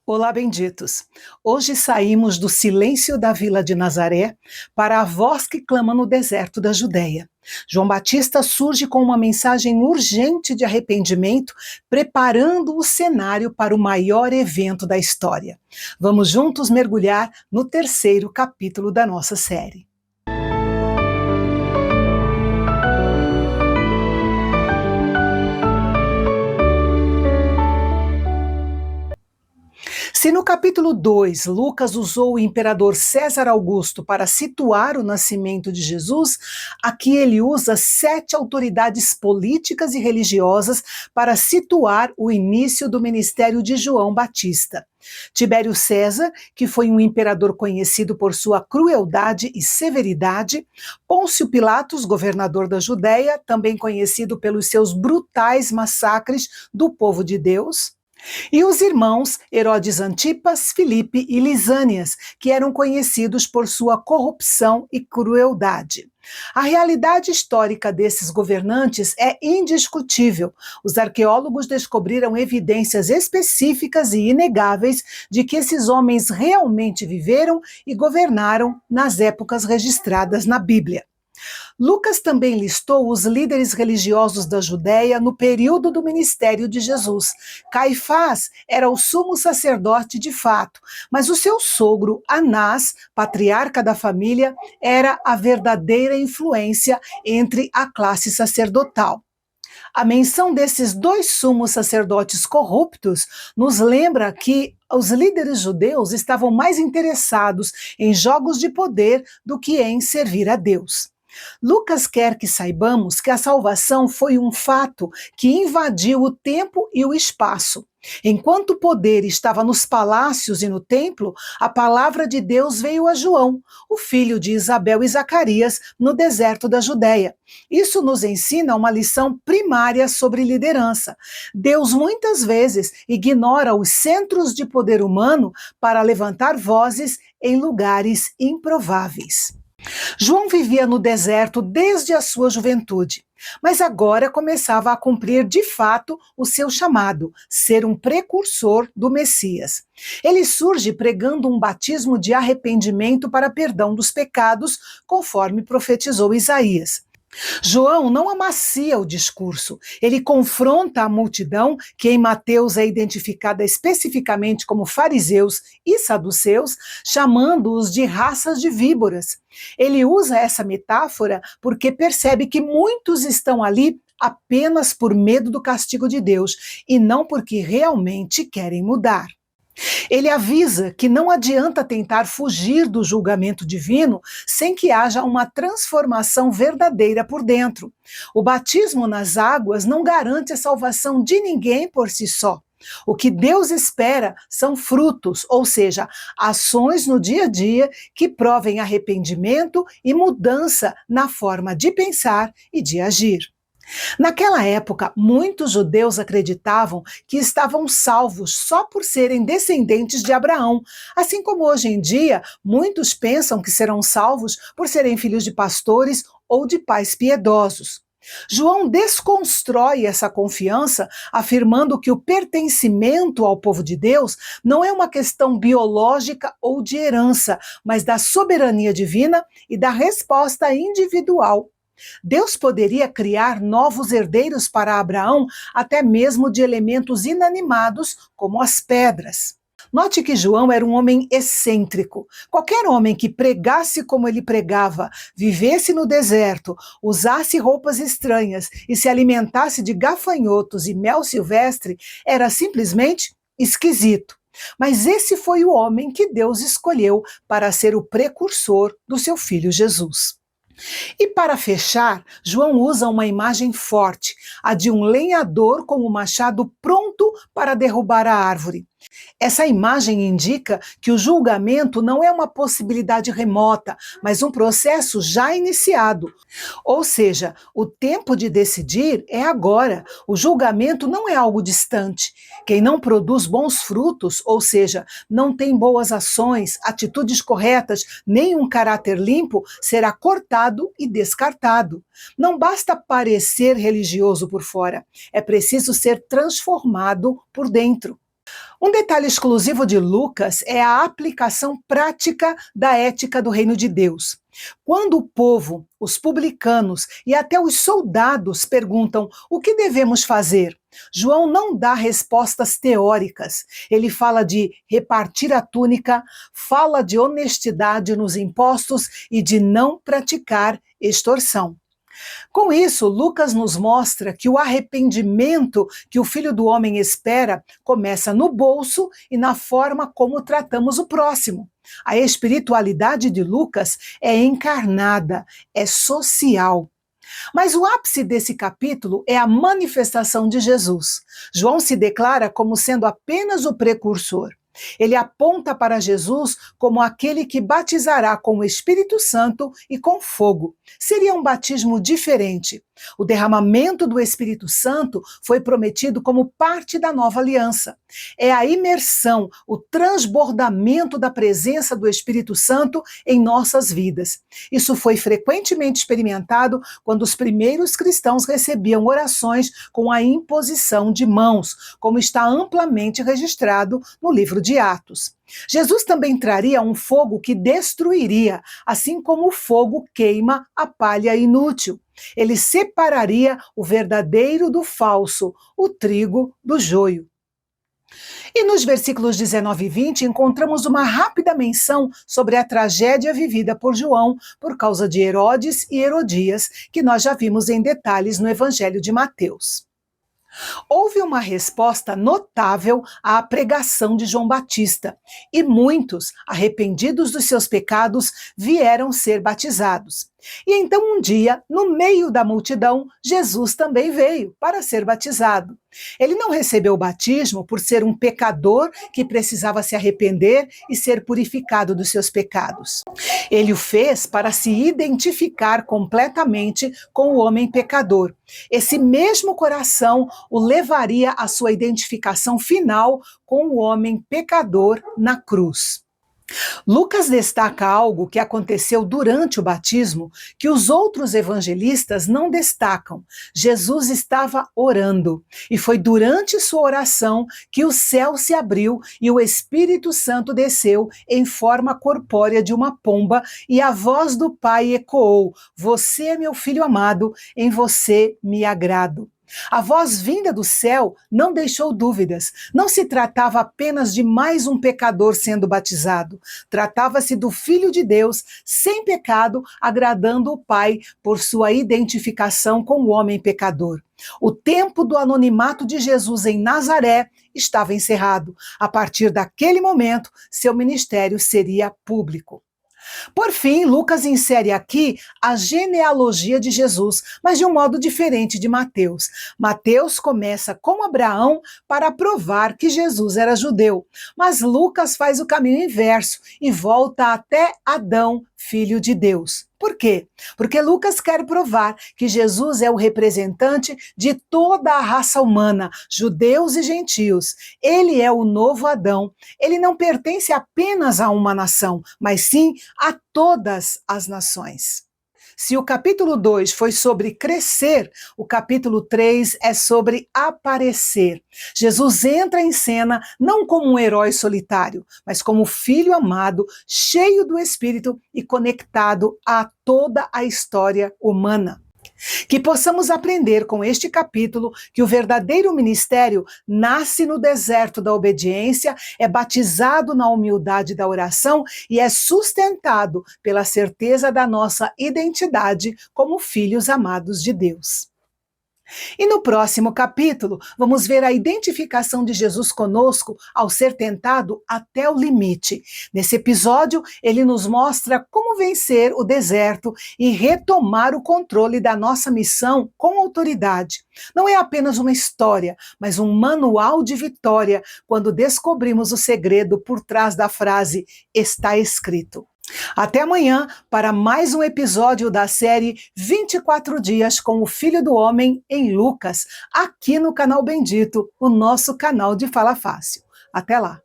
Olá, benditos! Hoje saímos do silêncio da vila de Nazaré para a voz que clama no deserto da Judéia. João Batista surge com uma mensagem urgente de arrependimento, preparando o cenário para o maior evento da história. Vamos juntos mergulhar no terceiro capítulo da nossa série. Se no capítulo 2, Lucas usou o imperador César Augusto para situar o nascimento de Jesus, aqui ele usa 7 autoridades políticas e religiosas para situar o início do ministério de João Batista. Tibério César, que foi um imperador conhecido por sua crueldade e severidade; Pôncio Pilatos, governador da Judéia, também conhecido pelos seus brutais massacres do povo de Deus; e os irmãos Herodes Antipas, Filipe e Lisânias, que eram conhecidos por sua corrupção e crueldade. A realidade histórica desses governantes é indiscutível. Os arqueólogos descobriram evidências específicas e inegáveis de que esses homens realmente viveram e governaram nas épocas registradas na Bíblia. Lucas também listou os líderes religiosos da Judéia no período do ministério de Jesus. Caifás era o sumo sacerdote de fato, mas o seu sogro, Anás, patriarca da família, era a verdadeira influência entre a classe sacerdotal. A menção desses 2 sumos sacerdotes corruptos nos lembra que os líderes judeus estavam mais interessados em jogos de poder do que em servir a Deus. Lucas quer que saibamos que a salvação foi um fato que invadiu o tempo e o espaço. Enquanto o poder estava nos palácios e no templo, a palavra de Deus veio a João, o filho de Isabel e Zacarias, no deserto da Judéia. Isso nos ensina uma lição primária sobre liderança. Deus muitas vezes ignora os centros de poder humano para levantar vozes em lugares improváveis. João vivia no deserto desde a sua juventude, mas agora começava a cumprir de fato o seu chamado, ser um precursor do Messias. Ele surge pregando um batismo de arrependimento para perdão dos pecados, conforme profetizou Isaías. João não amacia o discurso, ele confronta a multidão, que em Mateus é identificada especificamente como fariseus e saduceus, chamando-os de raças de víboras. Ele usa essa metáfora porque percebe que muitos estão ali apenas por medo do castigo de Deus e não porque realmente querem mudar. Ele avisa que não adianta tentar fugir do julgamento divino sem que haja uma transformação verdadeira por dentro. O batismo nas águas não garante a salvação de ninguém por si só. O que Deus espera são frutos, ou seja, ações no dia a dia que provem arrependimento e mudança na forma de pensar e de agir. Naquela época, muitos judeus acreditavam que estavam salvos só por serem descendentes de Abraão, assim como hoje em dia muitos pensam que serão salvos por serem filhos de pastores ou de pais piedosos. João desconstrói essa confiança, afirmando que o pertencimento ao povo de Deus não é uma questão biológica ou de herança, mas da soberania divina e da resposta individual. Deus poderia criar novos herdeiros para Abraão, até mesmo de elementos inanimados, como as pedras. Note que João era um homem excêntrico. Qualquer homem que pregasse como ele pregava, vivesse no deserto, usasse roupas estranhas e se alimentasse de gafanhotos e mel silvestre, era simplesmente esquisito. Mas esse foi o homem que Deus escolheu para ser o precursor do seu filho Jesus. E para fechar, João usa uma imagem forte, a de um lenhador com o machado pronto para derrubar a árvore. Essa imagem indica que o julgamento não é uma possibilidade remota, mas um processo já iniciado. Ou seja, o tempo de decidir é agora. O julgamento não é algo distante. Quem não produz bons frutos, ou seja, não tem boas ações, atitudes corretas, nem um caráter limpo, será cortado e descartado. Não basta parecer religioso por fora, é preciso ser transformado por dentro. Um detalhe exclusivo de Lucas é a aplicação prática da ética do reino de Deus. Quando o povo, os publicanos e até os soldados perguntam o que devemos fazer, João não dá respostas teóricas. Ele fala de repartir a túnica, fala de honestidade nos impostos e de não praticar extorsão. Com isso, Lucas nos mostra que o arrependimento que o Filho do Homem espera começa no bolso e na forma como tratamos o próximo. A espiritualidade de Lucas é encarnada, é social. Mas o ápice desse capítulo é a manifestação de Jesus. João se declara como sendo apenas o precursor. Ele aponta para Jesus como aquele que batizará com o Espírito Santo e com fogo. Seria um batismo diferente. O derramamento do Espírito Santo foi prometido como parte da nova aliança. É a imersão, o transbordamento da presença do Espírito Santo em nossas vidas. Isso foi frequentemente experimentado quando os primeiros cristãos recebiam orações com a imposição de mãos, como está amplamente registrado no livro de Atos. Jesus também traria um fogo que destruiria, assim como o fogo queima a palha inútil. Ele separaria o verdadeiro do falso, o trigo do joio. E nos versículos 19 e 20 encontramos uma rápida menção sobre a tragédia vivida por João por causa de Herodes e Herodias, que nós já vimos em detalhes no Evangelho de Mateus. Houve uma resposta notável à pregação de João Batista, e muitos, arrependidos dos seus pecados, vieram ser batizados. E então um dia, no meio da multidão, Jesus também veio para ser batizado. Ele não recebeu o batismo por ser um pecador que precisava se arrepender e ser purificado dos seus pecados. Ele o fez para se identificar completamente com o homem pecador. Esse mesmo coração o levaria à sua identificação final com o homem pecador na cruz. Lucas destaca algo que aconteceu durante o batismo que os outros evangelistas não destacam. Jesus estava orando, e foi durante sua oração que o céu se abriu e o Espírito Santo desceu em forma corpórea de uma pomba, e a voz do Pai ecoou: "Você é meu filho amado, em você me agrado." A voz vinda do céu não deixou dúvidas. Não se tratava apenas de mais um pecador sendo batizado. Tratava-se do Filho de Deus, sem pecado, agradando o Pai por sua identificação com o homem pecador. O tempo do anonimato de Jesus em Nazaré estava encerrado. A partir daquele momento, seu ministério seria público. Por fim, Lucas insere aqui a genealogia de Jesus, mas de um modo diferente de Mateus. Mateus começa com Abraão para provar que Jesus era judeu, mas Lucas faz o caminho inverso e volta até Adão, filho de Deus. Por quê? Porque Lucas quer provar que Jesus é o representante de toda a raça humana, judeus e gentios. Ele é o novo Adão. Ele não pertence apenas a uma nação, mas sim a todas as nações. Se o capítulo 2 foi sobre crescer, o capítulo 3 é sobre aparecer. Jesus entra em cena não como um herói solitário, mas como filho amado, cheio do Espírito e conectado a toda a história humana. Que possamos aprender com este capítulo que o verdadeiro ministério nasce no deserto da obediência, é batizado na humildade da oração e é sustentado pela certeza da nossa identidade como filhos amados de Deus. E no próximo capítulo, vamos ver a identificação de Jesus conosco ao ser tentado até o limite. Nesse episódio, ele nos mostra como vencer o deserto e retomar o controle da nossa missão com autoridade. Não é apenas uma história, mas um manual de vitória quando descobrimos o segredo por trás da frase "está escrito". Até amanhã para mais um episódio da série 24 Dias com o Filho do Homem em Lucas, aqui no canal Bendito, o nosso canal de Fala Fácil. Até lá!